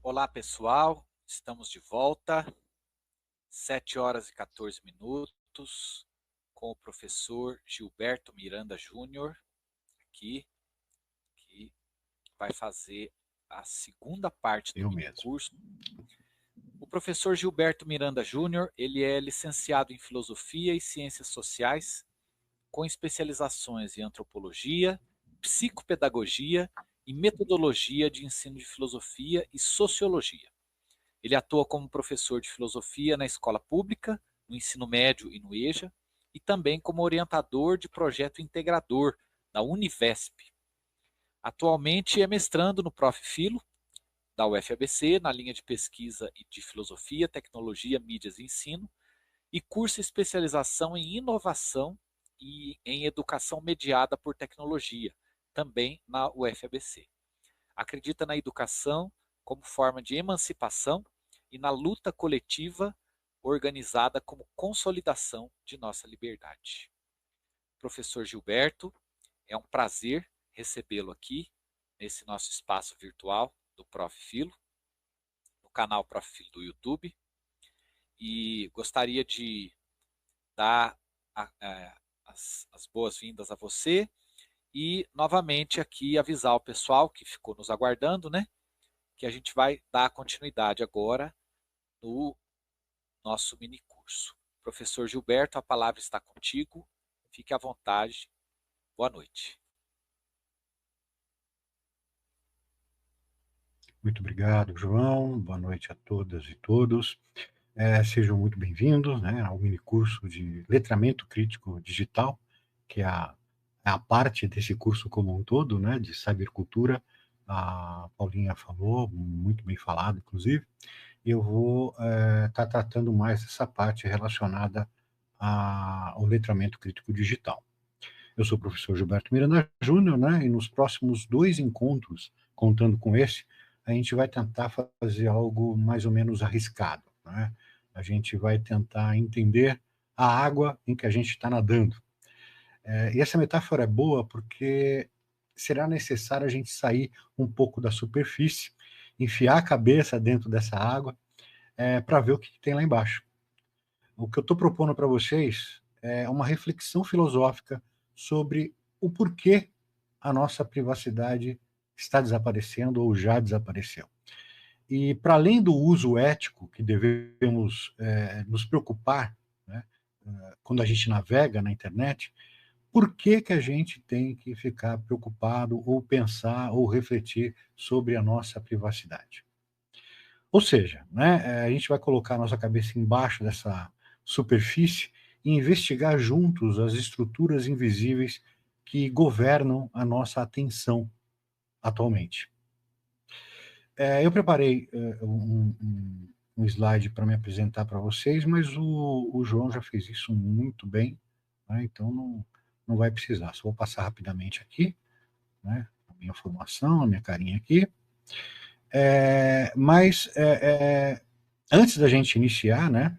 Olá, pessoal. Estamos de volta, 7 horas e 14 minutos, com o professor Gilberto Miranda Júnior, aqui, que vai fazer a segunda parte do Eu mesmo. minicurso. O professor Gilberto Miranda Júnior, ele é licenciado em Filosofia e Ciências Sociais, com especializações em Antropologia, Psicopedagogia e Metodologia de Ensino de Filosofia e Sociologia. Ele atua como professor de filosofia na escola pública, no ensino médio e no EJA, e também como orientador de projeto integrador na Univesp. Atualmente é mestrando no Prof. Filo, da UFABC, na linha de pesquisa de filosofia, tecnologia, mídias e ensino, e cursa especialização em inovação e em educação mediada por tecnologia, também na UFABC. Acredita na educação como forma de emancipação e na luta coletiva organizada como consolidação de nossa liberdade. Professor Gilberto, é um prazer recebê-lo aqui nesse nosso espaço virtual do Prof. Filo, no canal Prof. Filo do YouTube, e gostaria de dar as boas-vindas a você e novamente aqui avisar o pessoal que ficou nos aguardando, né, que a gente vai dar continuidade agora no nosso minicurso. Professor Gilberto, a palavra está contigo. Fique à vontade. Boa noite. Muito obrigado, João. Boa noite a todas e todos. Sejam muito bem-vindos, né, ao minicurso de Letramento Crítico Digital, que é a parte desse curso como um todo, né, de cybercultura. A Paulinha falou, muito bem falado, inclusive. E eu vou estar tratando mais essa parte relacionada ao letramento crítico digital. Eu sou o professor Gilberto Miranda Júnior, né, e nos próximos 2 encontros, contando com esse, a gente vai tentar fazer algo mais ou menos arriscado, né? A gente vai tentar entender a água em que a gente está nadando. E essa metáfora é boa porque será necessário a gente sair um pouco da superfície, enfiar a cabeça dentro dessa água, para ver o que tem lá embaixo. O que eu estou propondo para vocês é uma reflexão filosófica sobre o porquê a nossa privacidade está desaparecendo ou já desapareceu. E, para além do uso ético que devemos nos preocupar, né, quando a gente navega na internet, por que a gente tem que ficar preocupado ou pensar ou refletir sobre a nossa privacidade? Ou seja, né, a gente vai colocar a nossa cabeça embaixo dessa superfície e investigar juntos as estruturas invisíveis que governam a nossa atenção atualmente. Eu preparei um slide para me apresentar para vocês, mas o João já fez isso muito bem, né, então não vai precisar. Só vou passar rapidamente aqui, né, a minha formação, a minha carinha aqui. Mas antes da gente iniciar, né,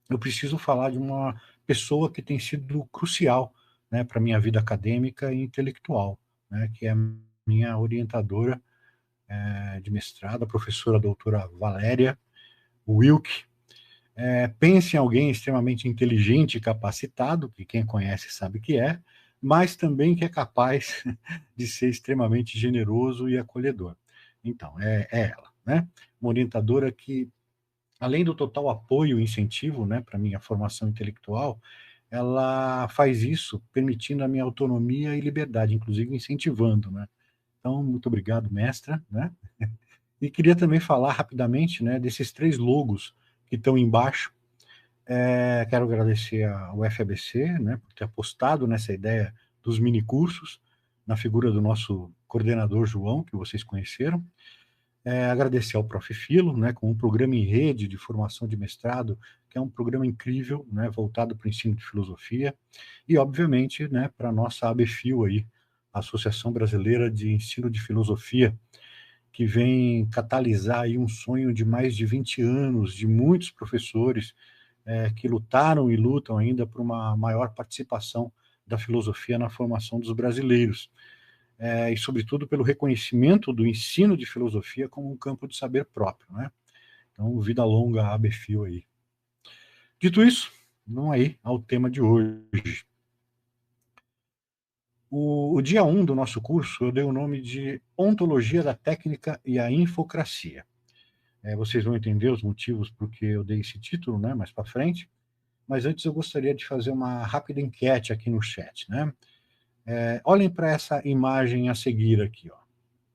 eu preciso falar de uma pessoa que tem sido crucial, né, para a minha vida acadêmica e intelectual, né, que é a minha orientadora de mestrado, a professora doutora Valéria Wilk. Pense em alguém extremamente inteligente e capacitado, que quem conhece sabe que é, mas também que é capaz de ser extremamente generoso e acolhedor. Então, é ela, né? Uma orientadora que, além do total apoio e incentivo, né, para a minha formação intelectual, ela faz isso permitindo a minha autonomia e liberdade, inclusive incentivando, né? Então, muito obrigado, mestra, né? E queria também falar rapidamente, né, desses 3 logos que estão embaixo. Quero agradecer ao FABC, né, por ter apostado nessa ideia dos minicursos, na figura do nosso coordenador João, que vocês conheceram. Agradecer ao Prof. Filo, né, com um programa em rede de formação de mestrado, que é um programa incrível, né, voltado para o ensino de filosofia, e, obviamente, né, para a nossa ABFIL aí, a Associação Brasileira de Ensino de Filosofia, que vem catalisar aí um sonho de mais de 20 anos de muitos professores que lutaram e lutam ainda por uma maior participação da filosofia na formação dos brasileiros. e, sobretudo, pelo reconhecimento do ensino de filosofia como um campo de saber próprio, né? Então, vida longa a Abefio aí. Dito isso, vamos aí ao tema de hoje. O dia 1 do nosso curso eu dei o nome de Ontologia da Técnica e a Infocracia. Vocês vão entender os motivos por que eu dei esse título, né, mais para frente, mas antes eu gostaria de fazer uma rápida enquete aqui no chat, né? Olhem para essa imagem a seguir aqui, ó,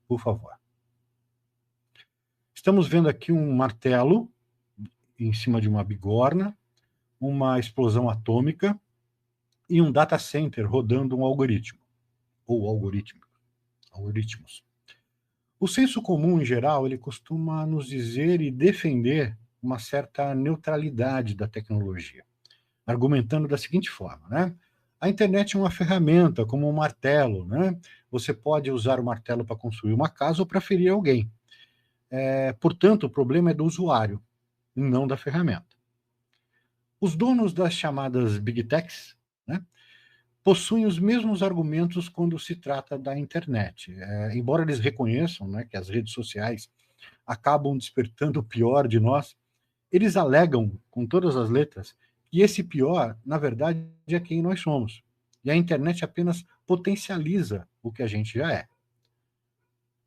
por favor. Estamos vendo aqui um martelo em cima de uma bigorna, uma explosão atômica e um data center rodando um algoritmo, ou algoritmos. O senso comum, em geral, ele costuma nos dizer e defender uma certa neutralidade da tecnologia, argumentando da seguinte forma, né? A internet é uma ferramenta, como um martelo, né? Você pode usar o martelo para construir uma casa ou para ferir alguém. Portanto, o problema é do usuário, e não da ferramenta. Os donos das chamadas Big Techs, né, possuem os mesmos argumentos quando se trata da internet. Embora eles reconheçam, né, que as redes sociais acabam despertando o pior de nós, eles alegam, com todas as letras, que esse pior, na verdade, é quem nós somos. E a internet apenas potencializa o que a gente já é.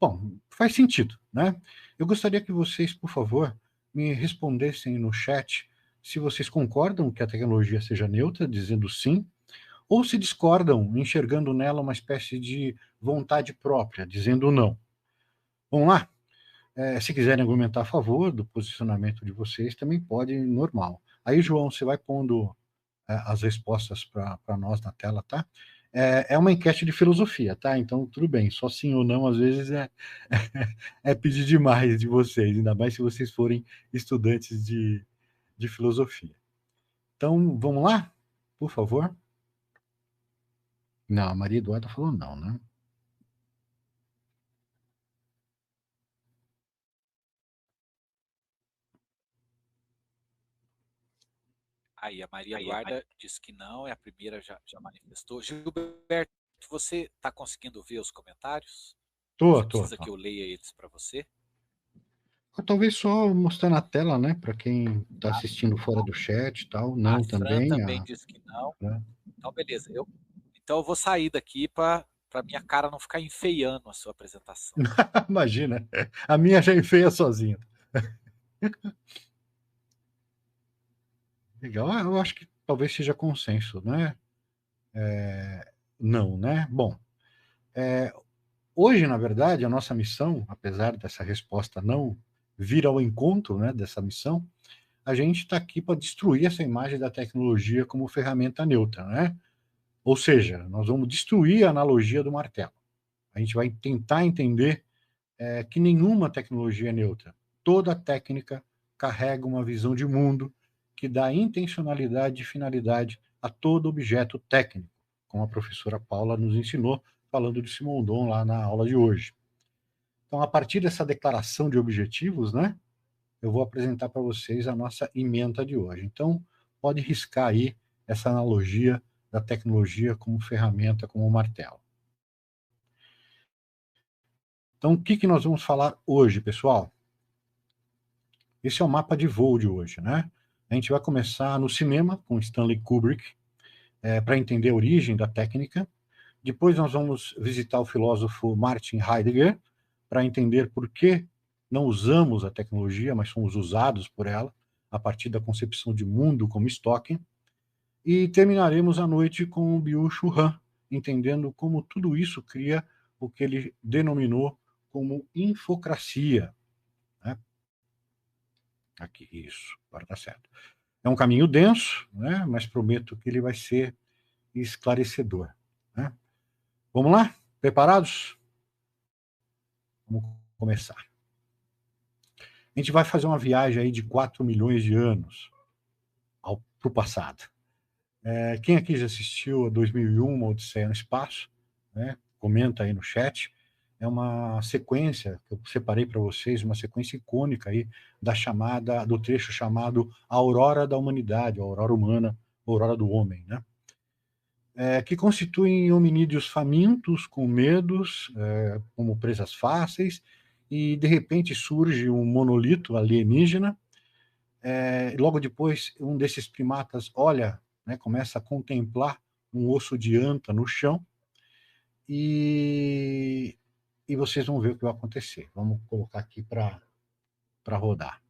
Bom, faz sentido, né? Eu gostaria que vocês, por favor, me respondessem no chat se vocês concordam que a tecnologia seja neutra, dizendo sim, ou se discordam, enxergando nela uma espécie de vontade própria, dizendo não. Vamos lá? Se quiserem argumentar a favor do posicionamento de vocês, também pode, normal. Aí, João, você vai pondo as respostas para nós na tela, tá? É uma enquete de filosofia, tá? Então, tudo bem, só sim ou não, às vezes é pedir demais de vocês, ainda mais se vocês forem estudantes de filosofia. Então, vamos lá? Por favor. Não, a Maria Eduarda falou não, né? Aí, a Maria Eduarda disse que não, é a primeira, já manifestou. Gilberto, você está conseguindo ver os comentários? Tô. Você precisa que eu leia eles para você? Talvez só mostrar na tela, né, para quem está assistindo fora do chat e tal. A Não Fran também. também disse que não. Então, beleza. Então, eu vou sair daqui para minha cara não ficar enfeiando a sua apresentação. Imagina, a minha já enfeia sozinha. Legal, eu acho que talvez seja consenso, né? Não, né? Bom, hoje, na verdade, a nossa missão, apesar dessa resposta não vir ao encontro, né, dessa missão, a gente está aqui para destruir essa imagem da tecnologia como ferramenta neutra, né? Ou seja, nós vamos destruir a analogia do martelo. A gente vai tentar entender que nenhuma tecnologia é neutra. Toda técnica carrega uma visão de mundo que dá intencionalidade e finalidade a todo objeto técnico, como a professora Paula nos ensinou, falando de Simondon lá na aula de hoje. Então, a partir dessa declaração de objetivos, né, eu vou apresentar para vocês a nossa ementa de hoje. Então, pode riscar aí essa analogia da tecnologia como ferramenta, como martelo. Então, o que nós vamos falar hoje, pessoal? Esse é o mapa de voo de hoje, né? A gente vai começar no cinema, com Stanley Kubrick, para entender a origem da técnica. Depois nós vamos visitar o filósofo Martin Heidegger, para entender por que não usamos a tecnologia, mas somos usados por ela, a partir da concepção de mundo como estoque. E terminaremos a noite com o Byung-Chul Han, entendendo como tudo isso cria o que ele denominou como infocracia. Né? Aqui, isso, agora está certo. É um caminho denso, né? Mas prometo que ele vai ser esclarecedor. Né? Vamos lá? Preparados? Vamos começar. A gente vai fazer uma viagem aí de 4 milhões de anos para o passado. Quem aqui já assistiu a 2001, uma Odisseia no Espaço? Né? Comenta aí no chat. É uma sequência que eu separei para vocês, uma sequência icônica aí do trecho chamado A Aurora da Humanidade, a Aurora Humana, a Aurora do Homem, né? que constituem hominídeos famintos, com medos, como presas fáceis, e de repente surge um monolito alienígena. Logo depois, um desses primatas olha, né, começa a contemplar um osso de anta no chão, e vocês vão ver o que vai acontecer. Vamos colocar aqui para rodar.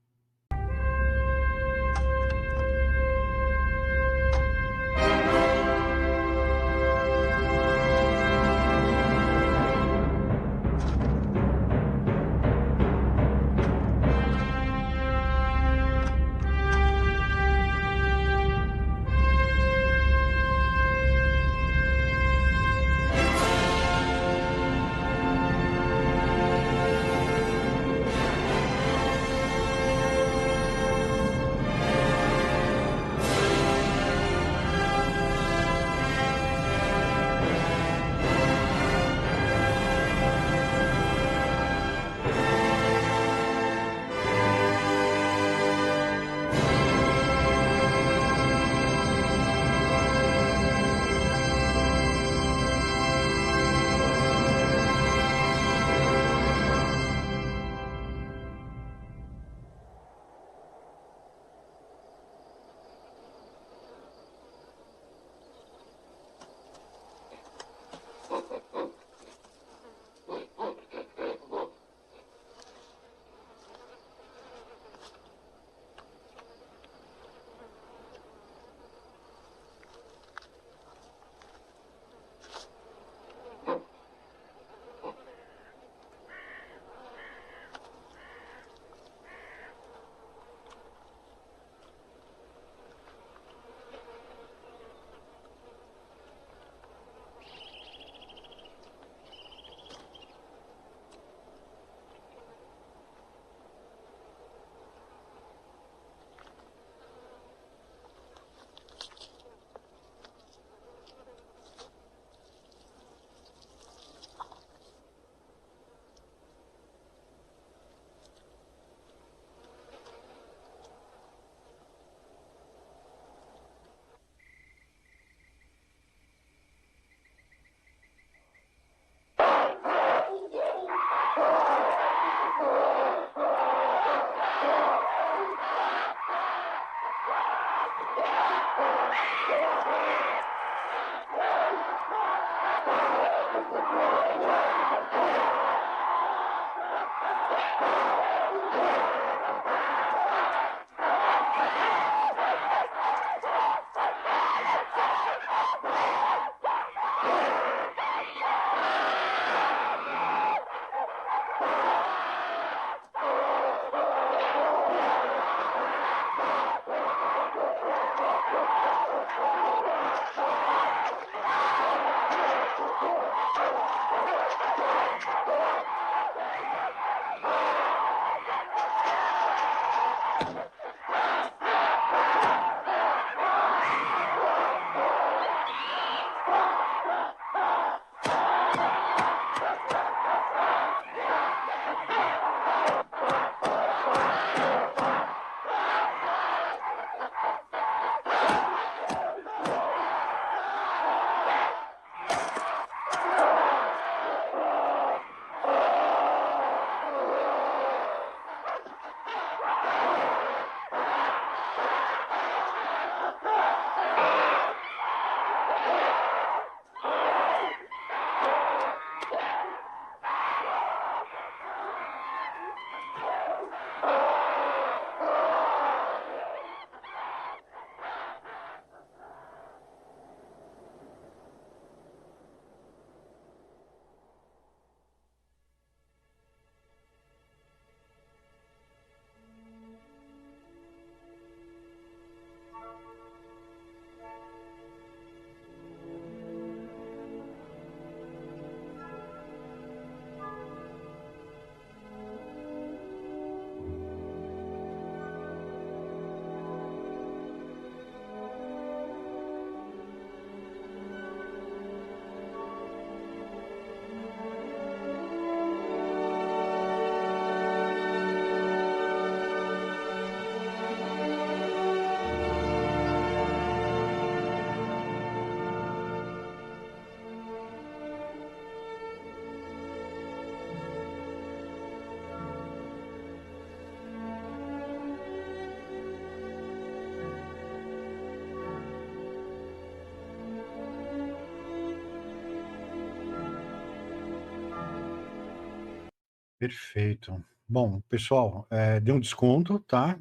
Perfeito. Bom, pessoal, deu um desconto, tá?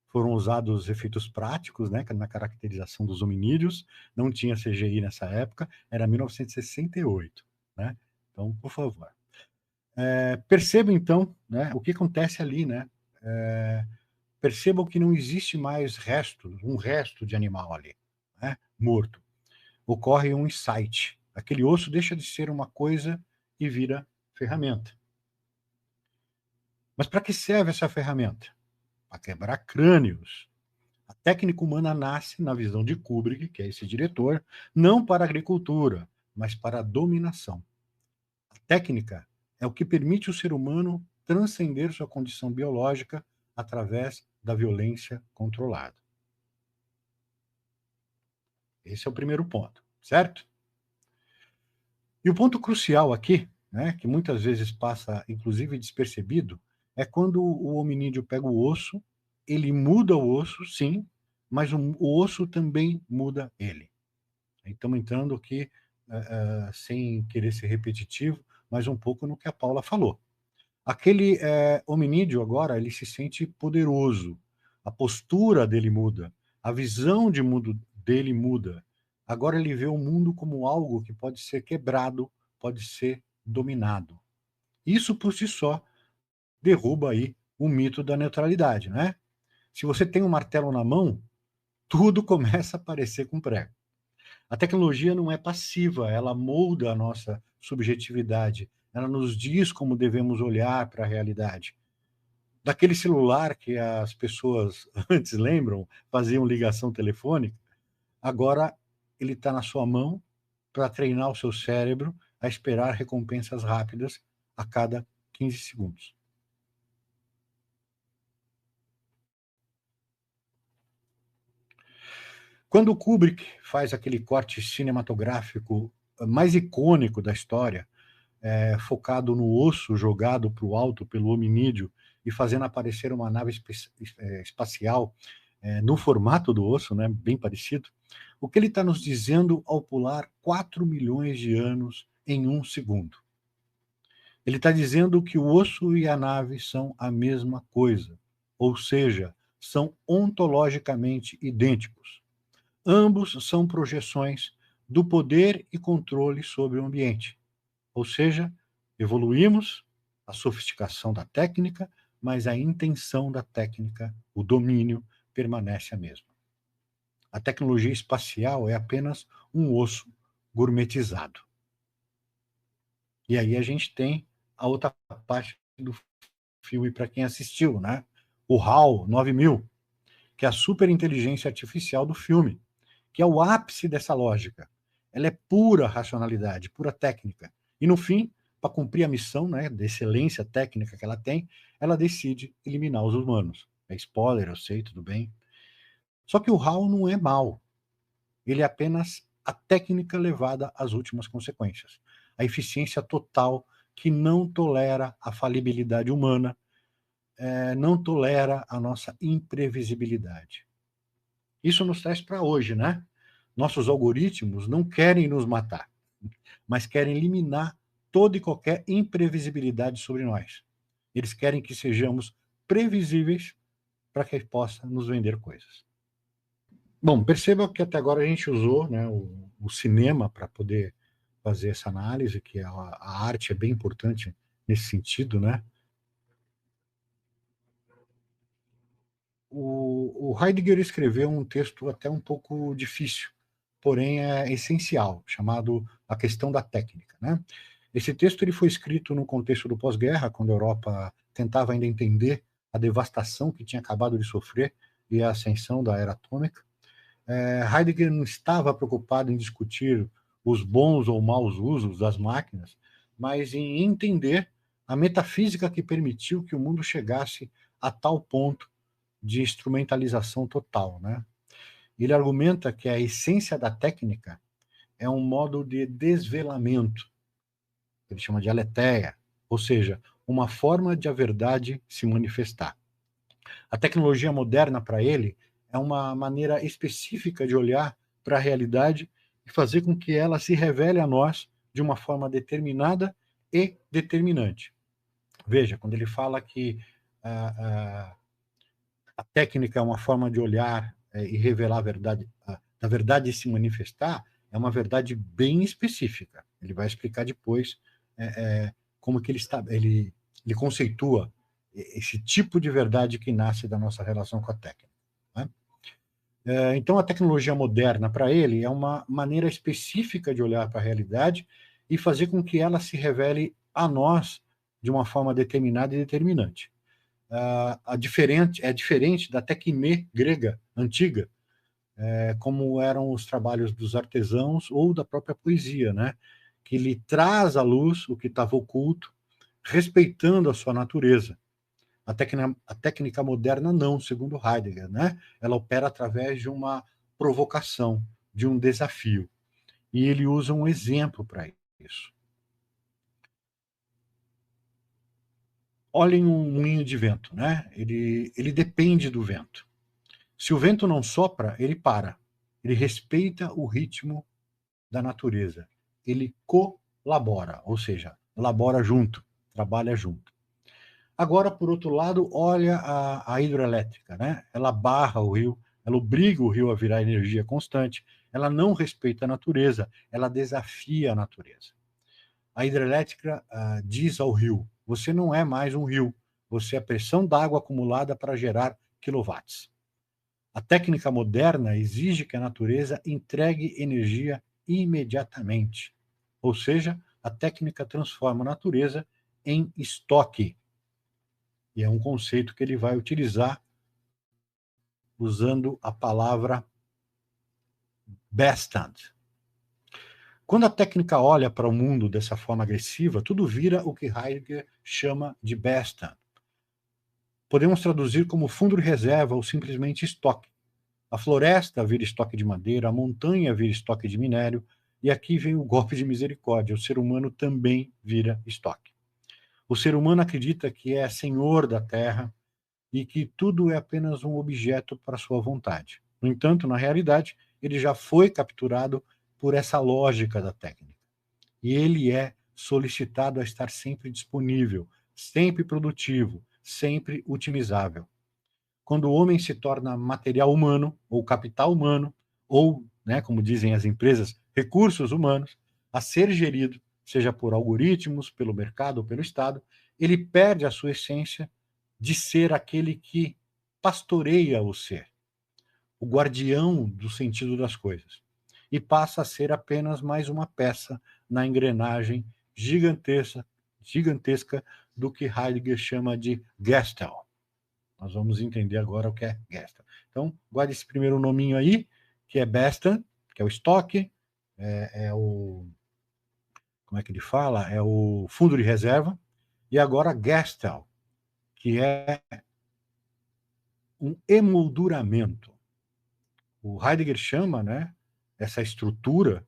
Foram usados efeitos práticos, né, na caracterização dos hominídeos, não tinha CGI nessa época, era 1968, né? Então, por favor. Perceba, então, né, o que acontece ali, né? Percebam que não existe mais um resto de animal ali, né, morto. Ocorre um insight. Aquele osso deixa de ser uma coisa e vira ferramenta. Mas para que serve essa ferramenta? Para quebrar crânios. A técnica humana nasce, na visão de Kubrick, que é esse diretor, não para a agricultura, mas para a dominação. A técnica é o que permite o ser humano transcender sua condição biológica através da violência controlada. Esse é o primeiro ponto, certo? E o ponto crucial aqui, né, que muitas vezes passa inclusive despercebido, é quando o hominídeo pega o osso, ele muda o osso, sim, mas o osso também muda ele. Estamos entrando aqui, sem querer ser repetitivo, mas um pouco no que a Paula falou. Aquele hominídeo agora, ele se sente poderoso, a postura dele muda, a visão de mundo dele muda. Agora ele vê o mundo como algo que pode ser quebrado, pode ser dominado. Isso por si só derruba aí o mito da neutralidade, né? Se você tem um martelo na mão, tudo começa a parecer com prego. A tecnologia não é passiva, ela molda a nossa subjetividade, ela nos diz como devemos olhar para a realidade. Daquele celular que as pessoas antes lembram, faziam ligação telefônica, agora ele está na sua mão para treinar o seu cérebro a esperar recompensas rápidas a cada 15 segundos. Quando o Kubrick faz aquele corte cinematográfico mais icônico da história, focado no osso jogado para o alto pelo hominídeo e fazendo aparecer uma nave espacial no formato do osso, né, bem parecido, o que ele está nos dizendo ao pular 4 milhões de anos em um segundo? Ele está dizendo que o osso e a nave são a mesma coisa, ou seja, são ontologicamente idênticos. Ambos são projeções do poder e controle sobre o ambiente. Ou seja, evoluímos a sofisticação da técnica, mas a intenção da técnica, o domínio, permanece a mesma. A tecnologia espacial é apenas um osso gourmetizado. E aí a gente tem a outra parte do filme para quem assistiu, né? O HAL 9000, que é a superinteligência artificial do filme, que é o ápice dessa lógica. Ela é pura racionalidade, pura técnica. E no fim, para cumprir a missão, né, de excelência técnica que ela tem, ela decide eliminar os humanos. É spoiler, eu sei, tudo bem. Só que o HAL não é mal. Ele é apenas a técnica levada às últimas consequências. A eficiência total que não tolera a falibilidade humana, não tolera a nossa imprevisibilidade. Isso nos traz para hoje, né? Nossos algoritmos não querem nos matar, mas querem eliminar toda e qualquer imprevisibilidade sobre nós. Eles querem que sejamos previsíveis para que possa nos vender coisas. Bom, perceba que até agora a gente usou, né, o cinema para poder fazer essa análise, que a arte é bem importante nesse sentido, né? O Heidegger escreveu um texto até um pouco difícil, porém é essencial, chamado A Questão da Técnica, né? Esse texto ele foi escrito no contexto do pós-guerra, quando a Europa tentava ainda entender a devastação que tinha acabado de sofrer e a ascensão da era atômica. Heidegger não estava preocupado em discutir os bons ou maus usos das máquinas, mas em entender a metafísica que permitiu que o mundo chegasse a tal ponto de instrumentalização total, né? Ele argumenta que a essência da técnica é um modo de desvelamento, que ele chama de aletheia, ou seja, uma forma de a verdade se manifestar. A tecnologia moderna, para ele, é uma maneira específica de olhar para a realidade e fazer com que ela se revele a nós de uma forma determinada e determinante. Veja, quando ele fala que a, a técnica é uma forma de olhar e revelar a verdade, da verdade se manifestar, é uma verdade bem específica. Ele vai explicar depois é, como que ele conceitua esse tipo de verdade que nasce da nossa relação com a técnica. Né? Então, a tecnologia moderna, para ele, é uma maneira específica de olhar para a realidade e fazer com que ela se revele a nós de uma forma determinada e determinante. É diferente da tecne grega antiga, como eram os trabalhos dos artesãos ou da própria poesia, né? Que lhe traz à luz o que estava oculto, respeitando a sua natureza. A técnica moderna não, segundo Heidegger, né? Ela opera através de uma provocação, de um desafio. E ele usa um exemplo para isso. Olhem um moinho de vento, né? Ele depende do vento. Se o vento não sopra, ele para. Ele respeita o ritmo da natureza. Ele colabora, ou seja, labora junto, trabalha junto. Agora, por outro lado, olha a hidroelétrica, né? Ela barra o rio, ela obriga o rio a virar energia constante, ela não respeita a natureza, ela desafia a natureza. A hidrelétrica diz ao rio: você não é mais um rio, você é pressão d'água acumulada para gerar quilowatts. A técnica moderna exige que a natureza entregue energia imediatamente. Ou seja, a técnica transforma a natureza em estoque. E é um conceito que ele vai utilizar usando a palavra bestand. Quando a técnica olha para o mundo dessa forma agressiva, tudo vira o que Heidegger chama de bestand. Podemos traduzir como fundo de reserva ou simplesmente estoque. A floresta vira estoque de madeira, a montanha vira estoque de minério, e aqui vem o golpe de misericórdia: o ser humano também vira estoque. O ser humano acredita que é senhor da terra e que tudo é apenas um objeto para sua vontade. No entanto, na realidade, ele já foi capturado por essa lógica da técnica. E ele é solicitado a estar sempre disponível, sempre produtivo, sempre otimizável. Quando o homem se torna material humano, ou capital humano, ou, né, como dizem as empresas, recursos humanos, a ser gerido, seja por algoritmos, pelo mercado ou pelo Estado, ele perde a sua essência de ser aquele que pastoreia o ser, o guardião do sentido das coisas, e passa a ser apenas mais uma peça na engrenagem gigantesca do que Heidegger chama de Gestalt. Nós vamos entender agora o que é Gestalt. Então, guarde esse primeiro nominho aí, que é Bestand, que é o estoque, é o... Como é que ele fala? É o fundo de reserva. E agora Gestalt, que é um emolduramento. O Heidegger chama, né, essa estrutura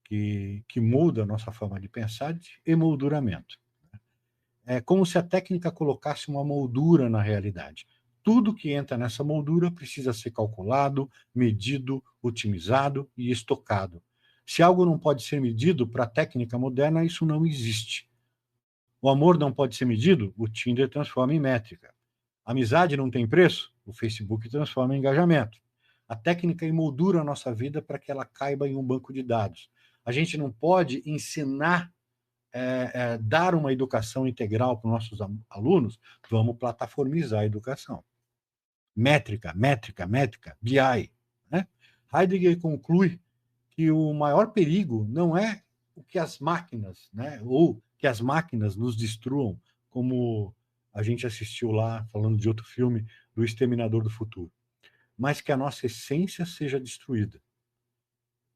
que muda a nossa forma de pensar de emolduramento. É como se a técnica colocasse uma moldura na realidade. Tudo que entra nessa moldura precisa ser calculado, medido, otimizado e estocado. Se algo não pode ser medido, para a técnica moderna, isso não existe. O amor não pode ser medido, o Tinder transforma em métrica. A amizade não tem preço, o Facebook transforma em engajamento. A técnica emoldura a nossa vida para que ela caiba em um banco de dados. A gente não pode ensinar dar uma educação integral para os nossos alunos, vamos plataformizar a educação. Métrica, métrica, métrica, BI. Né? Heidegger conclui que o maior perigo não é o que as máquinas, né, ou que as máquinas nos destruam, como a gente assistiu lá, falando de outro filme, do Exterminador do Futuro, mas que a nossa essência seja destruída,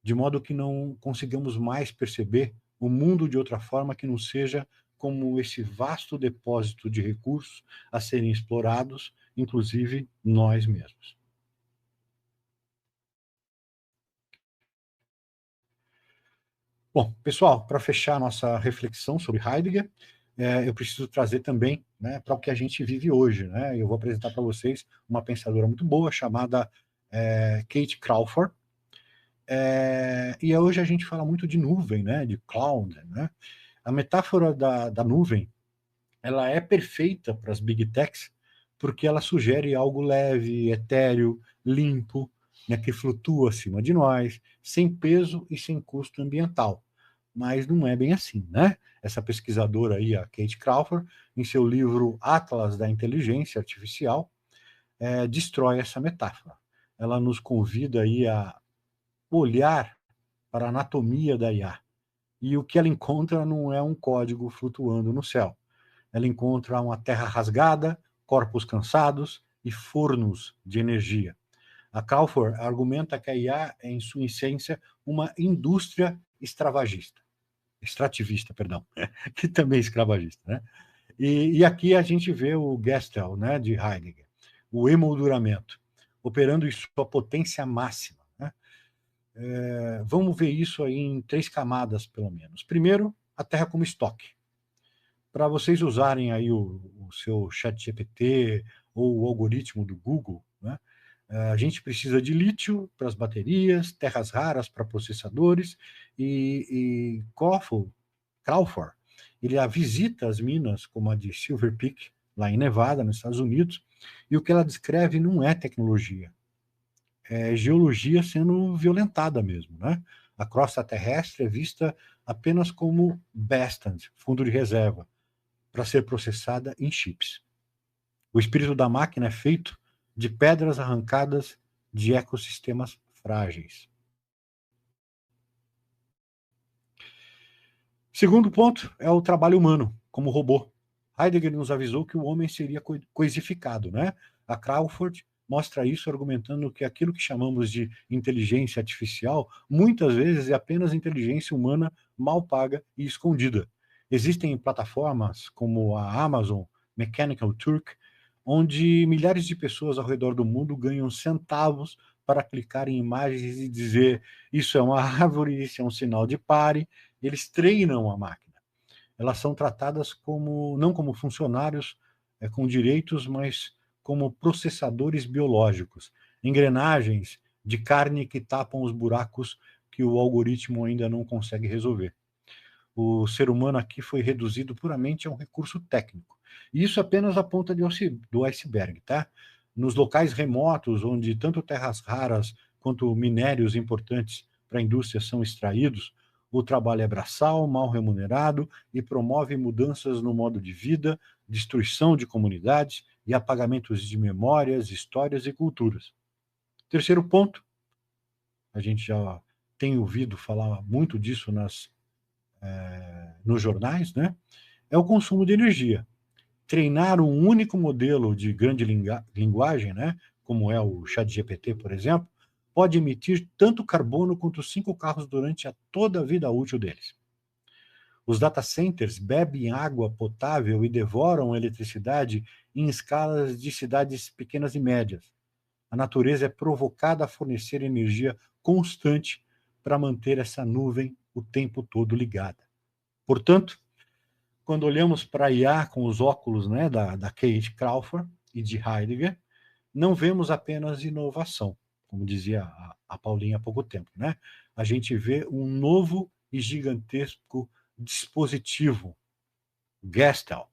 de modo que não consigamos mais perceber o mundo de outra forma que não seja como esse vasto depósito de recursos a serem explorados, inclusive nós mesmos. Bom, pessoal, para fechar nossa reflexão sobre Heidegger, eu preciso trazer também, né, para o que a gente vive hoje. Né? Eu vou apresentar para vocês uma pensadora muito boa chamada Kate Crawford. E hoje a gente fala muito de nuvem, né, de cloud. Né? A metáfora da nuvem ela é perfeita para as Big Techs, porque ela sugere algo leve, etéreo, limpo, né, que flutua acima de nós, sem peso e sem custo ambiental. Mas não é bem assim, né? Essa pesquisadora aí, a Kate Crawford, em seu livro Atlas da Inteligência Artificial, destrói essa metáfora. Ela nos convida aí a olhar para a anatomia da IA. E o que ela encontra não é um código flutuando no céu. Ela encontra uma terra rasgada, corpos cansados e fornos de energia. A Crawford argumenta que a IA é, em sua essência, uma indústria extrativista, perdão, que também é escravagista, né? E aqui a gente vê o Gestalt, né, de Heidegger, o emolduramento, operando em sua potência máxima, né? Vamos ver isso aí em 3 camadas, pelo menos. Primeiro, a Terra como estoque. Para vocês usarem aí o seu chat GPT ou o algoritmo do Google, né, a gente precisa de lítio para as baterias, terras raras para processadores, e Crawford, ele visita as minas como a de Silver Peak, lá em Nevada, nos Estados Unidos, e o que ela descreve não é tecnologia, é geologia sendo violentada mesmo, né? A crosta terrestre é vista apenas como bastant, fundo de reserva, para ser processada em chips. O espírito da máquina é feito de pedras arrancadas de ecossistemas frágeis. Segundo ponto é o trabalho humano, como robô. Heidegger nos avisou que o homem seria coisificado, né? A Crawford mostra isso argumentando que aquilo que chamamos de inteligência artificial muitas vezes é apenas inteligência humana mal paga e escondida. Existem plataformas como a Amazon Mechanical Turk, onde milhares de pessoas ao redor do mundo ganham centavos para clicar em imagens e dizer isso é uma árvore, isso é um sinal de pare. Eles treinam a máquina. Elas são tratadas como não como funcionários com direitos, mas como processadores biológicos, engrenagens de carne que tapam os buracos que o algoritmo ainda não consegue resolver. O ser humano aqui foi reduzido puramente a um recurso técnico. E isso é apenas a ponta do iceberg, tá? Nos locais remotos, onde tanto terras raras quanto minérios importantes para a indústria são extraídos, o trabalho é braçal, mal remunerado e promove mudanças no modo de vida, destruição de comunidades e apagamentos de memórias, histórias e culturas. Terceiro ponto, a gente já tem ouvido falar muito disso nos jornais, né? É o consumo de energia. Treinar um único modelo de grande linguagem, né, como é o ChatGPT, por exemplo, pode emitir tanto carbono quanto 5 carros durante toda a vida útil deles. Os data centers bebem água potável e devoram eletricidade em escalas de cidades pequenas e médias. A natureza é provocada a fornecer energia constante para manter essa nuvem o tempo todo ligada. Portanto, quando olhamos para a IA com os óculos, né, da Kate Crawford e de Heidegger, não vemos apenas inovação, como dizia a Paulinha há pouco tempo, né? A gente vê um novo e gigantesco dispositivo, Gestalt,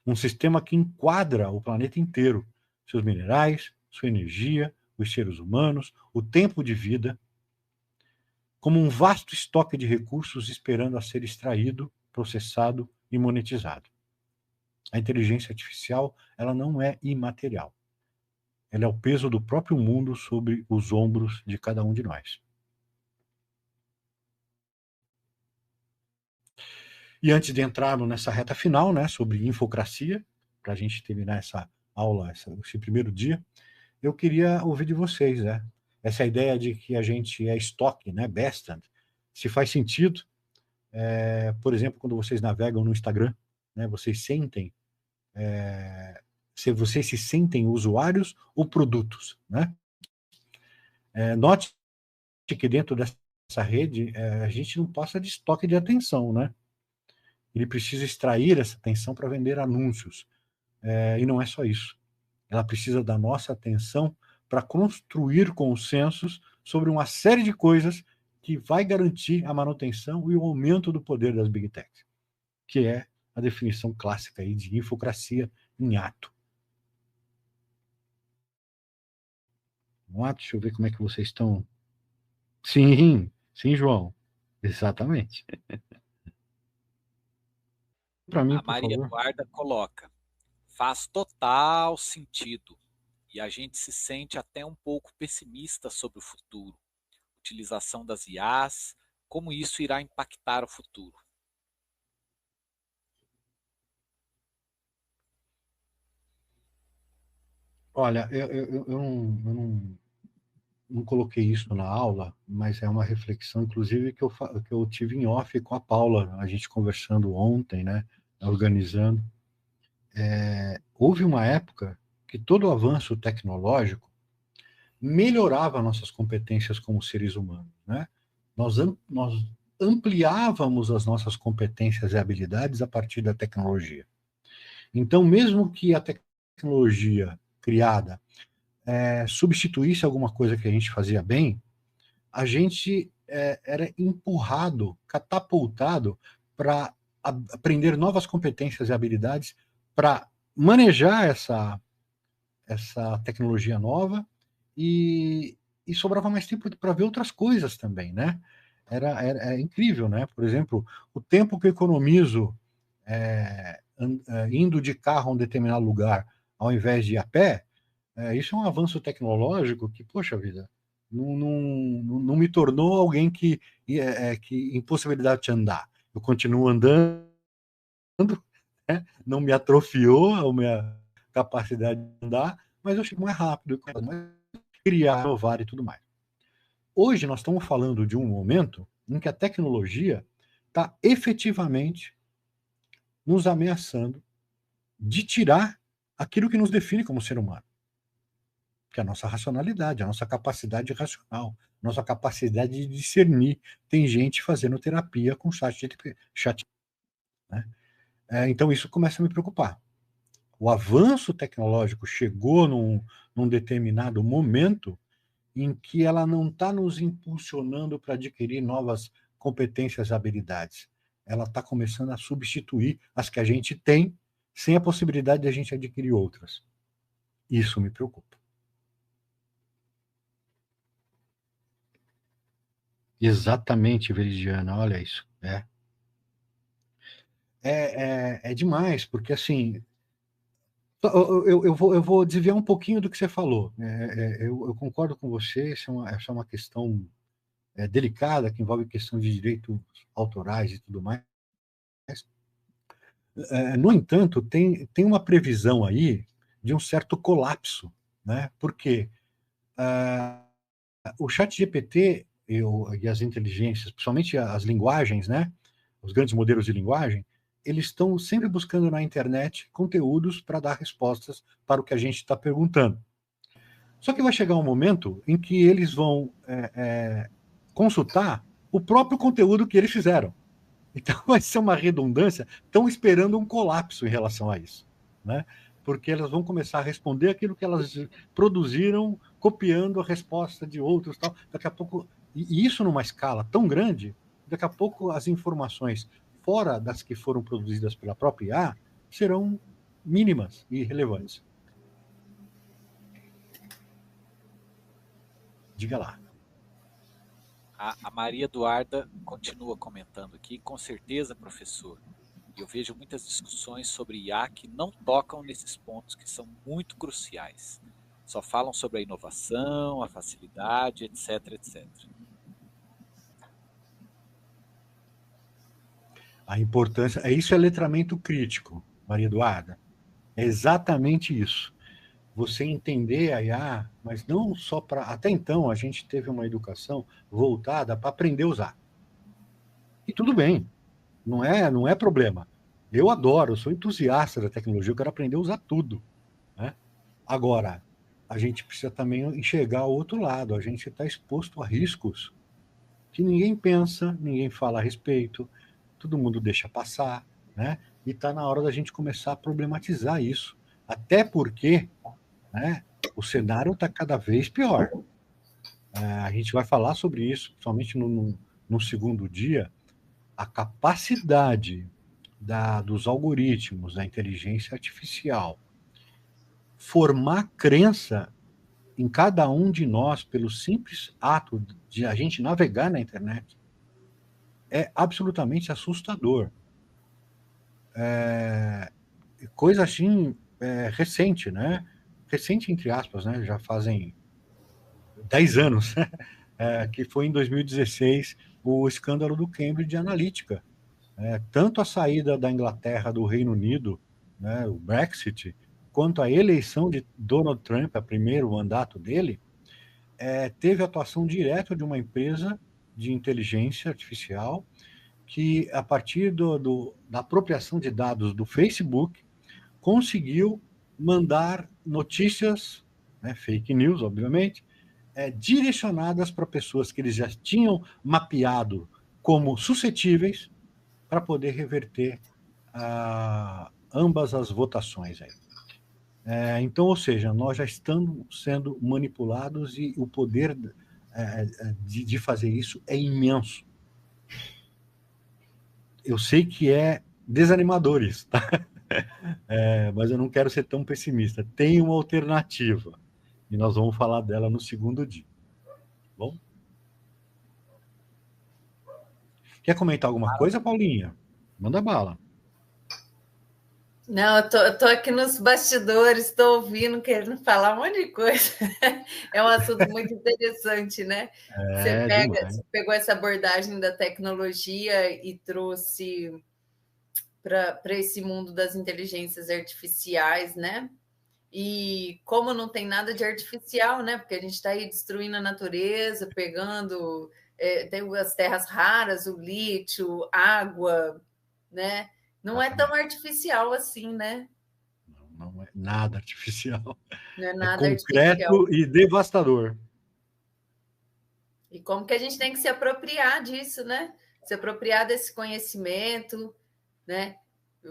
um sistema que enquadra o planeta inteiro, seus minerais, sua energia, os seres humanos, o tempo de vida, como um vasto estoque de recursos esperando a ser extraído, processado e monetizado. A inteligência artificial, ela não é imaterial. Ela é o peso do próprio mundo sobre os ombros de cada um de nós. E antes de entrarmos nessa reta final, né, sobre infocracia, para a gente terminar essa aula, esse primeiro dia, eu queria ouvir de vocês, né? Essa ideia de que a gente é estoque, né, bastant, se faz sentido, por exemplo, quando vocês navegam no Instagram, né, vocês sentem se vocês se sentem usuários ou produtos, né? Note que dentro dessa rede a gente não passa de estoque de atenção, né? Ele precisa extrair essa atenção para vender anúncios. E não é só isso. Ela precisa da nossa atenção para construir consensos sobre uma série de coisas que vai garantir a manutenção e o aumento do poder das Big Techs, que é a definição clássica aí de infocracia em ato. Vamos lá, deixa eu ver como é que vocês estão. Sim, sim, João. Exatamente. Para mim, A por Maria favor. Eduarda coloca: faz total sentido. E a gente se sente até um pouco pessimista sobre o futuro. Utilização das IAs, como isso irá impactar o futuro. Olha, eu não coloquei isso na aula, mas é uma reflexão, inclusive, que eu tive em off com a Paula, a gente conversando ontem, né, organizando. Houve uma época que todo o avanço tecnológico melhorava nossas competências como seres humanos, né? Nós ampliávamos as nossas competências e habilidades a partir da tecnologia. Então, mesmo que a tecnologia criada substituísse alguma coisa que a gente fazia bem, a gente era empurrado, catapultado para aprender novas competências e habilidades para manejar essa tecnologia nova e, e sobrava mais tempo para ver outras coisas também, né? Era incrível, né? Por exemplo, o tempo que eu economizo indo de carro a um determinado lugar, ao invés de ir a pé, isso é um avanço tecnológico que, poxa vida, não me tornou alguém que impossibilidade de andar. Eu continuo andando, né? Não me atrofiou a minha capacidade de andar, mas eu chego mais rápido, criar, inovar e tudo mais. Hoje nós estamos falando de um momento em que a tecnologia está efetivamente nos ameaçando de tirar aquilo que nos define como ser humano, que é a nossa racionalidade, a nossa capacidade racional, nossa capacidade de discernir. Tem gente fazendo terapia com chat, né? Então isso começa a me preocupar. O avanço tecnológico chegou num determinado momento em que ela não está nos impulsionando para adquirir novas competências e habilidades. Ela está começando a substituir as que a gente tem, sem a possibilidade de a gente adquirir outras. Isso me preocupa. Exatamente, Veridiana, olha isso. É demais, porque assim, eu vou desviar um pouquinho do que você falou. Eu concordo com você, essa é uma questão delicada, que envolve questão de direitos autorais e tudo mais. No entanto, tem uma previsão aí de um certo colapso, né? Porque o chat GPT e as inteligências, principalmente as linguagens, né? Os grandes modelos de linguagem, eles estão sempre buscando na internet conteúdos para dar respostas para o que a gente está perguntando. Só que vai chegar um momento em que eles vão consultar o próprio conteúdo que eles fizeram. Então vai ser uma redundância. Estão esperando um colapso em relação a isso, né? Porque elas vão começar a responder aquilo que elas produziram, copiando a resposta de outros, tal. Daqui a pouco, e isso numa escala tão grande, daqui a pouco as informações fora das que foram produzidas pela própria IA serão mínimas e irrelevantes. Diga lá. A Maria Eduarda continua comentando aqui: com certeza, professor. E eu vejo muitas discussões sobre IA que não tocam nesses pontos que são muito cruciais. Só falam sobre a inovação, a facilidade, etc, etc. A importância. Isso é letramento crítico, Maria Eduarda. É exatamente isso. Você entender a IA, mas não só para. Até então, a gente teve uma educação voltada para aprender a usar. E tudo bem, não é problema. Eu adoro, eu sou entusiasta da tecnologia, eu quero aprender a usar tudo, né? Agora, a gente precisa também enxergar o outro lado, a gente está exposto a riscos que ninguém pensa, ninguém fala a respeito, todo mundo deixa passar, né? E está na hora da gente começar a problematizar isso. Até porque, né, o cenário está cada vez pior. A gente vai falar sobre isso, principalmente no segundo dia, a capacidade dos algoritmos, da inteligência artificial, formar crença em cada um de nós pelo simples ato de a gente navegar na internet, é absolutamente assustador. Coisa assim, recente, né? Recente, entre aspas, né? Já fazem 10 anos, que foi em 2016 o escândalo do Cambridge Analytica. Tanto a saída da Inglaterra do Reino Unido, né, o Brexit, quanto a eleição de Donald Trump, o primeiro mandato dele, teve atuação direta de uma empresa de inteligência artificial que, a partir da apropriação de dados do Facebook, conseguiu mandar notícias, né, fake news, obviamente, direcionadas para pessoas que eles já tinham mapeado como suscetíveis para poder reverter ambas as votações aí. Então, ou seja, nós já estamos sendo manipulados e o poder de fazer isso é imenso. Eu sei que é desanimador isso, tá? Mas eu não quero ser tão pessimista. Tem uma alternativa e nós vamos falar dela no segundo dia. Bom? Quer comentar alguma coisa, Paulinha? Manda bala. Não, eu tô aqui nos bastidores, estou ouvindo, querendo falar um monte de coisa. É um assunto muito interessante, né? Você pegou essa abordagem da tecnologia e trouxe para esse mundo das inteligências artificiais, né? E como não tem nada de artificial, né? Porque a gente está aí destruindo a natureza, pegando tem as terras raras, o lítio, água, né? Não é tão artificial assim, né? Não é nada artificial. Não é nada concreto artificial. E devastador. E como que a gente tem que se apropriar disso, né? Se apropriar desse conhecimento, né?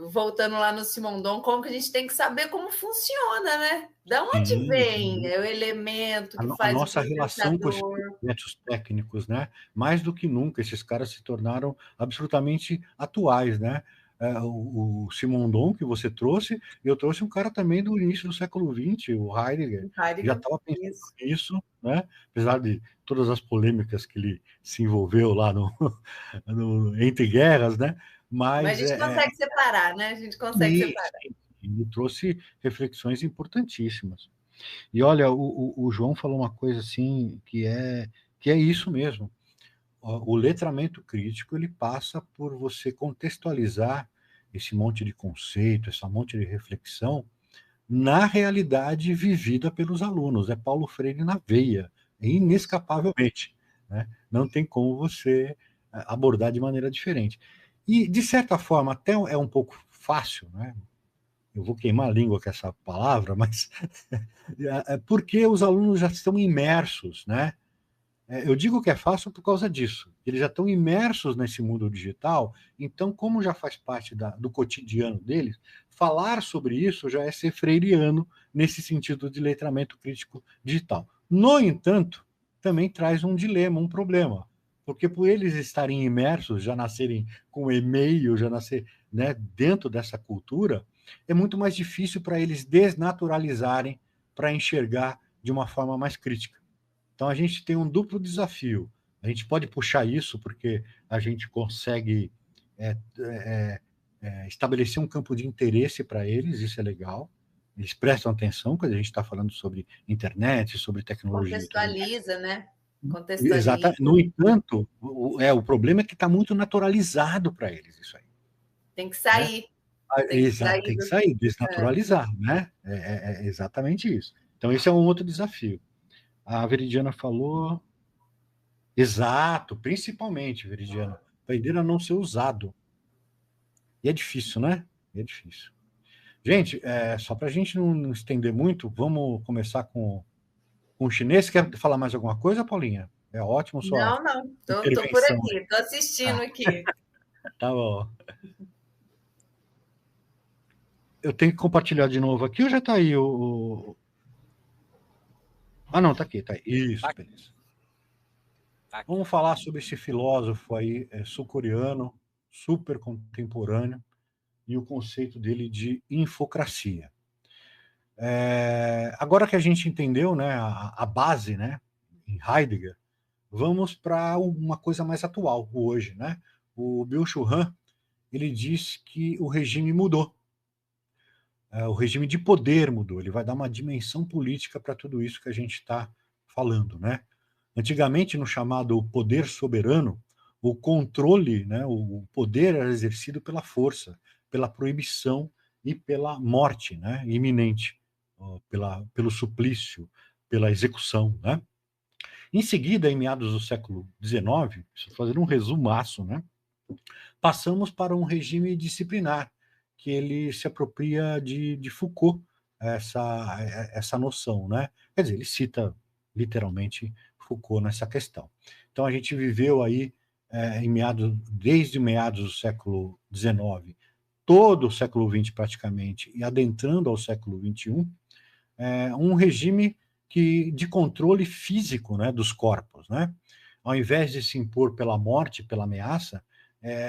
Voltando lá no Simondon, como que a gente tem que saber como funciona, né? Da onde vem o elemento que faz a nossa o relação com esses projetos técnicos, né? Mais do que nunca, esses caras se tornaram absolutamente atuais, né? O Simondon que você trouxe, eu trouxe um cara também do início do século XX, o Heidegger, já estava pensando nisso, né? Apesar de todas as polêmicas que ele se envolveu lá entre guerras, né? Mas a gente consegue separar, né? A gente consegue separar. Ele trouxe reflexões importantíssimas. E olha, o João falou uma coisa assim que é isso mesmo. O letramento crítico ele passa por você contextualizar esse monte de conceito, essa monte de reflexão na realidade vivida pelos alunos. É Paulo Freire na veia, inescapavelmente, né? Não tem como você abordar de maneira diferente. E, de certa forma, até é um pouco fácil, né? Eu vou queimar a língua com essa palavra, mas porque os alunos já estão imersos, né? Eu digo que é fácil por causa disso. Eles já estão imersos nesse mundo digital, então, como já faz parte do cotidiano deles, falar sobre isso já é ser freiriano nesse sentido de letramento crítico digital. No entanto, também traz um dilema, um problema, porque por eles estarem imersos, já nascerem com e-mail, já nascer, né, dentro dessa cultura, é muito mais difícil para eles desnaturalizarem para enxergar de uma forma mais crítica. Então, a gente tem um duplo desafio. A gente pode puxar isso porque a gente consegue estabelecer um campo de interesse para eles, isso é legal. Eles prestam atenção quando a gente está falando sobre internet, sobre tecnologia. Contextualiza, né? Contextualiza. Exatamente. No entanto, o problema é que está muito naturalizado para eles isso aí. Tem que sair. Tem que sair, desnaturalizar, né? É exatamente isso. Então, esse é um outro desafio. A Veridiana falou... Exato, principalmente, Veridiana. Aprender a não ser usado. E é difícil, né? É difícil. Gente, só para a gente não estender muito, vamos começar com o chinês. Quer falar mais alguma coisa, Paulinha? É ótimo só. Não. Estou por aqui, estou assistindo aqui. Tá bom. Eu tenho que compartilhar de novo aqui ou já está aí o... Ah, não, está aqui, tá aí. Isso, beleza. Vamos falar sobre esse filósofo aí, sul-coreano, super contemporâneo, e o conceito dele de infocracia. Agora que a gente entendeu, né, a base, né, em Heidegger, vamos para uma coisa mais atual, hoje, né? O Byung-Chul Han, ele diz que o regime mudou. O regime de poder mudou. Ele vai dar uma dimensão política para tudo isso que a gente está falando, né? Antigamente, no chamado poder soberano, o controle, né, o poder era exercido pela força, pela proibição e pela morte, né, iminente, pelo suplício, pela execução, né? Em seguida, em meados do século XIX, fazendo um resumaço, né, passamos para um regime disciplinar, que ele se apropria de Foucault, essa noção, né? Quer dizer, ele cita literalmente Foucault nessa questão. Então a gente viveu aí desde meados do século XIX, todo o século XX praticamente, e adentrando ao século XXI, um regime de controle físico, né, dos corpos, né? Ao invés de se impor pela morte, pela ameaça,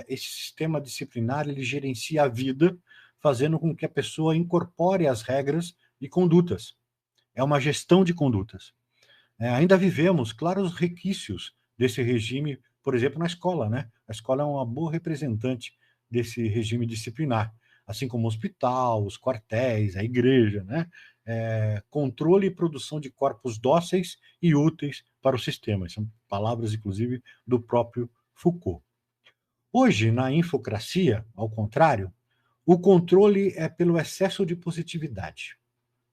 esse sistema disciplinar ele gerencia a vida, fazendo com que a pessoa incorpore as regras e condutas. É uma gestão de condutas. Ainda vivemos claros requisitos desse regime, por exemplo, na escola, né? A escola é uma boa representante desse regime disciplinar, assim como o hospital, os quartéis, a igreja, né? Controle e produção de corpos dóceis e úteis para o sistema. São palavras, inclusive, do próprio Foucault. Hoje, na infocracia, ao contrário, o controle é pelo excesso de positividade.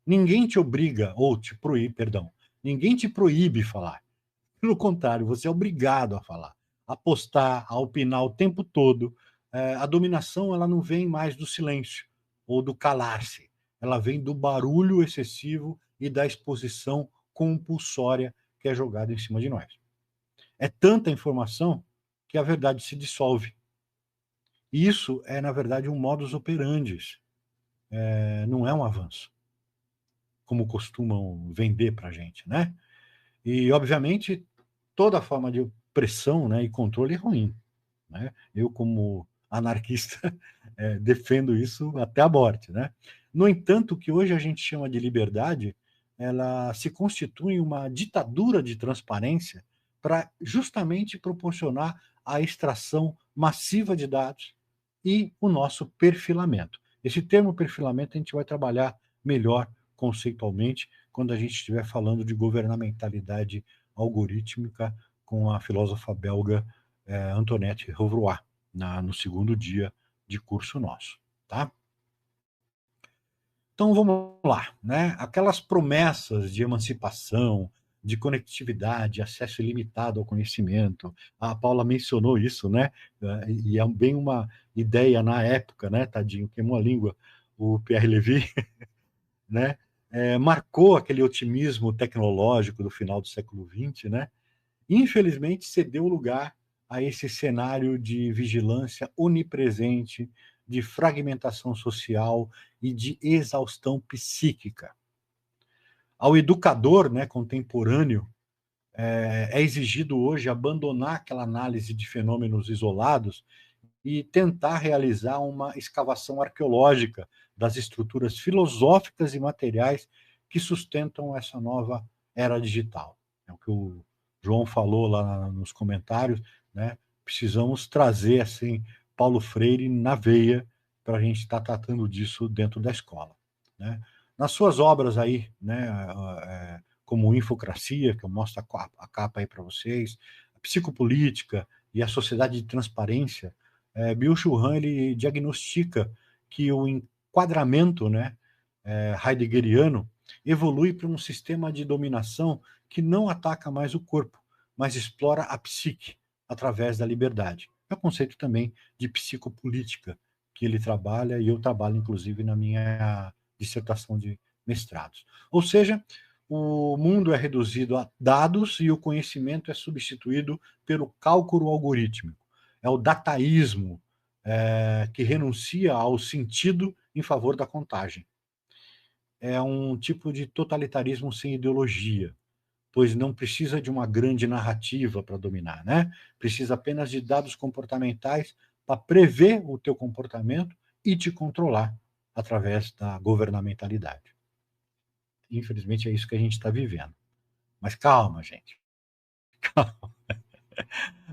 Ninguém te obriga, ou te proíbe, perdão, ninguém te proíbe falar. Pelo contrário, você é obrigado a falar, a postar, a opinar o tempo todo. A dominação ela não vem mais do silêncio ou do calar-se. Ela vem do barulho excessivo e da exposição compulsória que é jogada em cima de nós. É tanta informação que a verdade se dissolve. Isso é, na verdade, um modus operandi, não é um avanço, como costumam vender para a gente, né? E, obviamente, toda forma de pressão, né, e controle é ruim, né? Eu, como anarquista, defendo isso até a morte, né? No entanto, o que hoje a gente chama de liberdade, ela se constitui em uma ditadura de transparência para justamente proporcionar a extração massiva de dados e o nosso perfilamento. Esse termo perfilamento a gente vai trabalhar melhor conceitualmente quando a gente estiver falando de governamentalidade algorítmica com a filósofa belga Antoinette Rouvroi, no segundo dia de curso nosso, tá? Então vamos lá, né? Aquelas promessas de emancipação, de conectividade, acesso ilimitado ao conhecimento. A Paula mencionou isso, né? E é bem uma ideia na época, né? Tadinho, queimou a língua, o Pierre Levy, né? Marcou aquele otimismo tecnológico do final do século XX, né? Infelizmente, cedeu lugar a esse cenário de vigilância onipresente, de fragmentação social e de exaustão psíquica. Ao educador, né, contemporâneo, é exigido hoje abandonar aquela análise de fenômenos isolados e tentar realizar uma escavação arqueológica das estruturas filosóficas e materiais que sustentam essa nova era digital. É o que o João falou lá nos comentários, né? Precisamos trazer assim Paulo Freire na veia para a gente estar tratando disso dentro da escola, né? Nas suas obras aí, né, como Infocracia, que eu mostro a capa aí para vocês, a Psicopolítica e a Sociedade de Transparência, Byung-Chul Han ele diagnostica que o enquadramento, né, heideggeriano evolui para um sistema de dominação que não ataca mais o corpo, mas explora a psique através da liberdade. É o conceito também de psicopolítica que ele trabalha, e eu trabalho, inclusive, na minha dissertação de mestrados. Ou seja, o mundo é reduzido a dados e o conhecimento é substituído pelo cálculo algorítmico. É o dataísmo que renuncia ao sentido em favor da contagem. É um tipo de totalitarismo sem ideologia, pois não precisa de uma grande narrativa para dominar, né? Precisa apenas de dados comportamentais para prever o teu comportamento e te controlar através da governamentalidade. Infelizmente, é isso que a gente está vivendo. Mas calma, gente. Calma.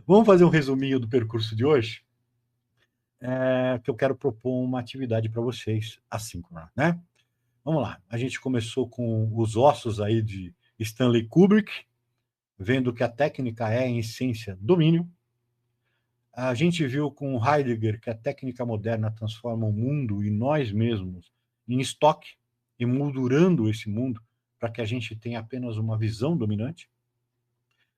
Vamos fazer um resuminho do percurso de hoje? Que eu quero propor uma atividade para vocês, assíncrona, né? Vamos lá. A gente começou com os ossos aí de Stanley Kubrick, vendo que a técnica é, em essência, domínio. A gente viu com Heidegger que a técnica moderna transforma o mundo e nós mesmos em estoque, emoldurando esse mundo para que a gente tenha apenas uma visão dominante.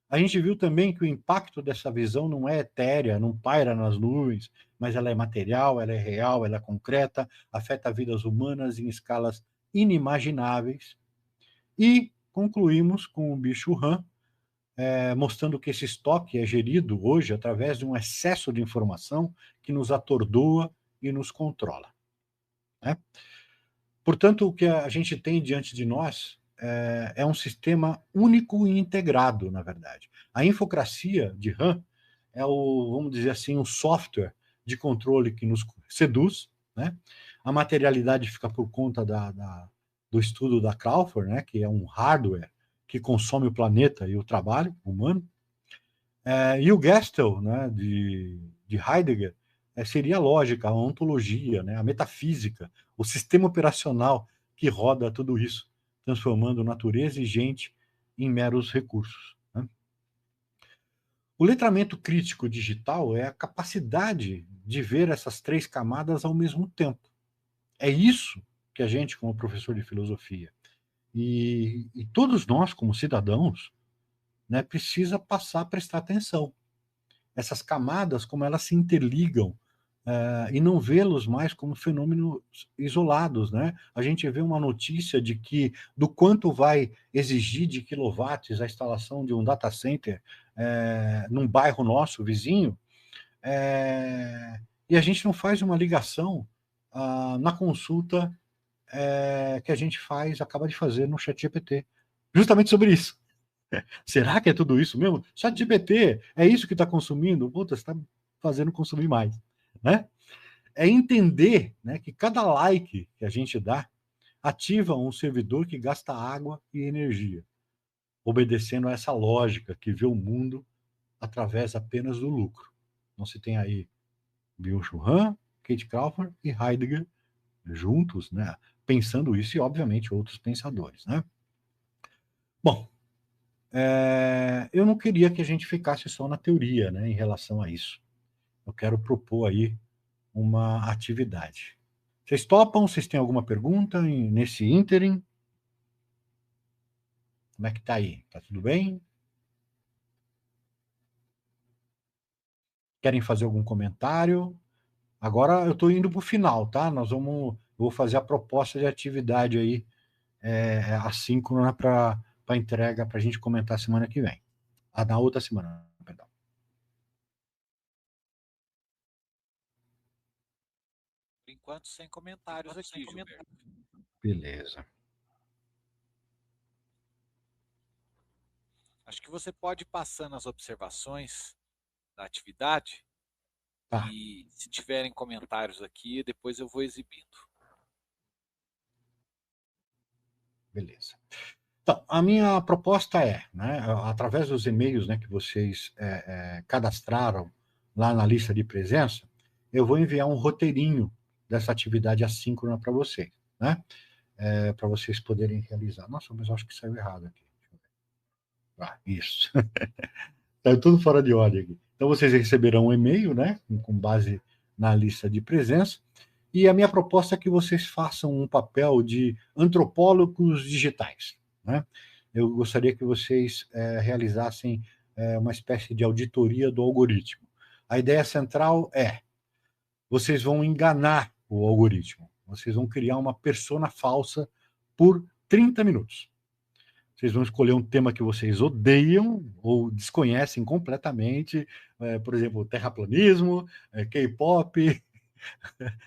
A gente viu também que o impacto dessa visão não é etérea, não paira nas nuvens, mas ela é material, ela é real, ela é concreta, afeta vidas humanas em escalas inimagináveis. E concluímos com o bicho Han, mostrando que esse estoque é gerido hoje através de um excesso de informação que nos atordoa e nos controla, né? Portanto, o que a gente tem diante de nós é um sistema único e integrado, na verdade. A infocracia de Han é vamos dizer assim, um software de controle que nos seduz, né? A materialidade fica por conta do estudo da Crawford, né? Que é um hardware que consome o planeta e o trabalho humano. E o Gestel, né, de Heidegger, seria a lógica, a ontologia, né, a metafísica, o sistema operacional que roda tudo isso, transformando natureza e gente em meros recursos, né? O letramento crítico digital é a capacidade de ver essas três camadas ao mesmo tempo. É isso que a gente, como professor de filosofia, e todos nós, como cidadãos, né, precisa passar a prestar atenção. Essas camadas, como elas se interligam, e não vê-los mais como fenômenos isolados, né? A gente vê uma notícia de que do quanto vai exigir de quilowatts a instalação de um data center num bairro nosso, vizinho, e a gente não faz uma ligação na consulta que a gente acaba de fazer no ChatGPT, justamente sobre isso. Será que é tudo isso mesmo? ChatGPT é isso que está consumindo? Puta, você está fazendo consumir mais, né? É entender, né, que cada like que a gente dá ativa um servidor que gasta água e energia, obedecendo a essa lógica que vê o mundo através apenas do lucro. Então se tem aí Byung-Chul Han, Kate Crawford e Heidegger juntos, né, pensando isso, e obviamente outros pensadores, né? Bom, eu não queria que a gente ficasse só na teoria, né, em relação a isso. Eu quero propor aí uma atividade. Vocês topam? Vocês têm alguma pergunta nesse ínterim? Como é que tá aí? Tá tudo bem? Querem fazer algum comentário? Agora eu estou indo para o final, tá? Vou fazer a proposta de atividade aí, assíncrona para entrega, para a gente comentar semana que vem. Na outra semana, perdão. Por enquanto, sem comentários aqui, Gilberto. Beleza. Acho que você pode ir passando as observações da atividade, Tá. E se tiverem comentários aqui, depois eu vou exibindo. Beleza. Então, a minha proposta né, através dos e-mails, né, que vocês cadastraram lá na lista de presença, eu vou enviar um roteirinho dessa atividade assíncrona para vocês, né? Para vocês poderem realizar. Nossa, mas eu acho que saiu errado aqui. Isso. Saiu tudo fora de ordem aqui. Então, vocês receberão um e-mail, né, com base na lista de presença, e a minha proposta é que vocês façam um papel de antropólogos digitais, né? Eu gostaria que vocês realizassem uma espécie de auditoria do algoritmo. A ideia central vocês vão enganar o algoritmo, vocês vão criar uma persona falsa por 30 minutos. Vocês vão escolher um tema que vocês odeiam ou desconhecem completamente, por exemplo, terraplanismo, K-pop,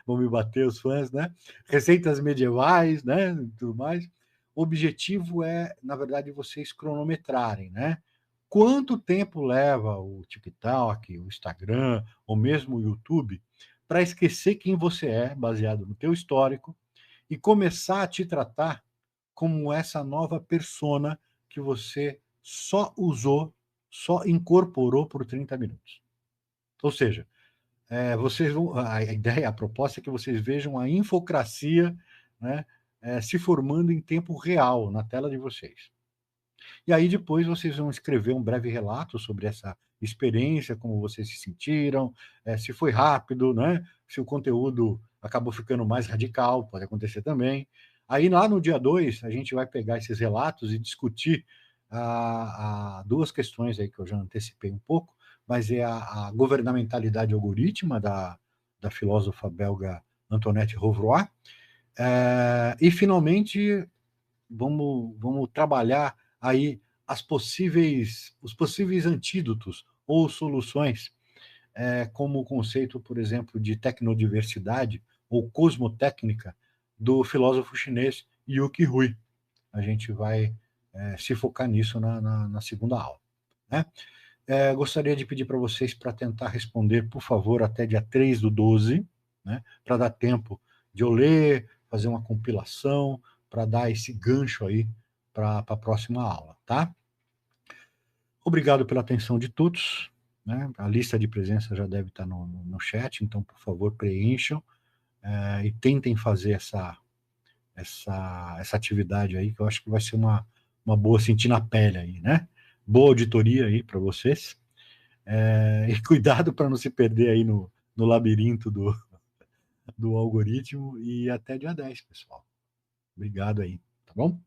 vão me bater os fãs, né? Receitas medievais, né? Tudo mais. O objetivo na verdade, vocês cronometrarem, né? Quanto tempo leva o TikTok, o Instagram, ou mesmo o YouTube, para esquecer quem você é, baseado no teu histórico, e começar a te tratar como essa nova persona que você só usou, só incorporou por 30 minutos. Ou seja, vocês vão, a ideia, a proposta é que vocês vejam a infocracia, né, se formando em tempo real na tela de vocês. E aí depois vocês vão escrever um breve relato sobre essa experiência, como vocês se sentiram, se foi rápido, né? Se o conteúdo acabou ficando mais radical, pode acontecer também. Aí lá no dia 2, a gente vai pegar esses relatos e discutir duas questões aí que eu já antecipei um pouco, mas é a governamentalidade algorítmica da filósofa belga Antoinette Rouvroi, e finalmente vamos trabalhar aí os possíveis antídotos ou soluções, como o conceito, por exemplo, de tecnodiversidade ou cosmotécnica do filósofo chinês Yuki Hui. A gente vai se focar nisso na segunda aula, né? Gostaria de pedir para vocês para tentar responder, por favor, até dia 3/12, né? Para dar tempo de eu ler, fazer uma compilação, para dar esse gancho aí para a próxima aula, tá? Obrigado pela atenção de todos, né? A lista de presença já deve estar no chat, então, por favor, preencham e tentem fazer essa atividade aí, que eu acho que vai ser uma boa sentir na pele aí, né? Boa auditoria aí para vocês. E cuidado para não se perder aí no labirinto do algoritmo, e até dia 10, pessoal. Obrigado aí, tá bom?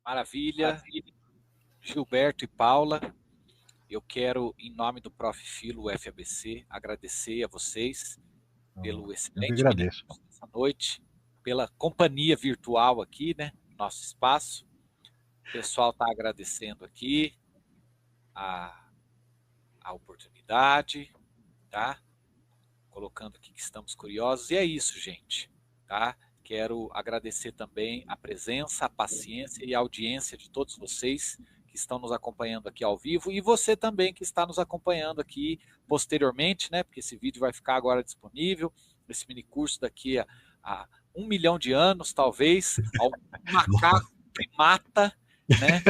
Maravilha. Gilberto e Paula, eu quero, em nome do Prof. Filo FABC, agradecer a vocês pelo excelente agradeço essa noite, pela companhia virtual aqui, né, nosso espaço. O pessoal está agradecendo aqui a oportunidade, tá? Colocando aqui que estamos curiosos, e é isso, gente, tá? Quero agradecer também a presença, a paciência e a audiência de todos vocês que estão nos acompanhando aqui ao vivo, e você também que está nos acompanhando aqui posteriormente, né? Porque esse vídeo vai ficar agora disponível, esse mini curso daqui a 1 milhão de anos, talvez, ao macaco primata, né?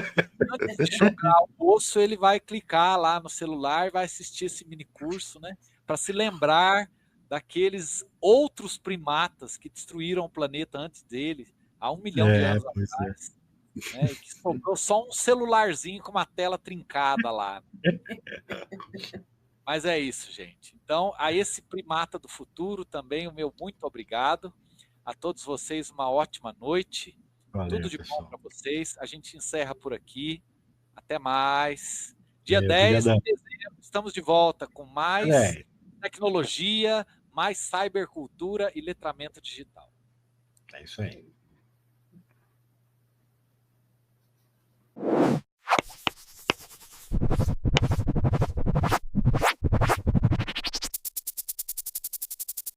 Antes de jogar o almoço, ele vai clicar lá no celular e vai assistir esse mini curso, né? Para se lembrar daqueles outros primatas que destruíram o planeta antes dele, há 1 milhão de anos atrás, né, e que sobrou só um celularzinho com uma tela trincada lá. Mas é isso, gente. Então, a esse primata do futuro também, o meu muito obrigado. A todos vocês, uma ótima noite. Valeu, tudo de pessoal. bom para vocês. A gente encerra por aqui. Até mais. Dia 10 obrigadão. de dezembro, estamos de volta com mais tecnologia, mais cybercultura e letramento digital. É isso aí.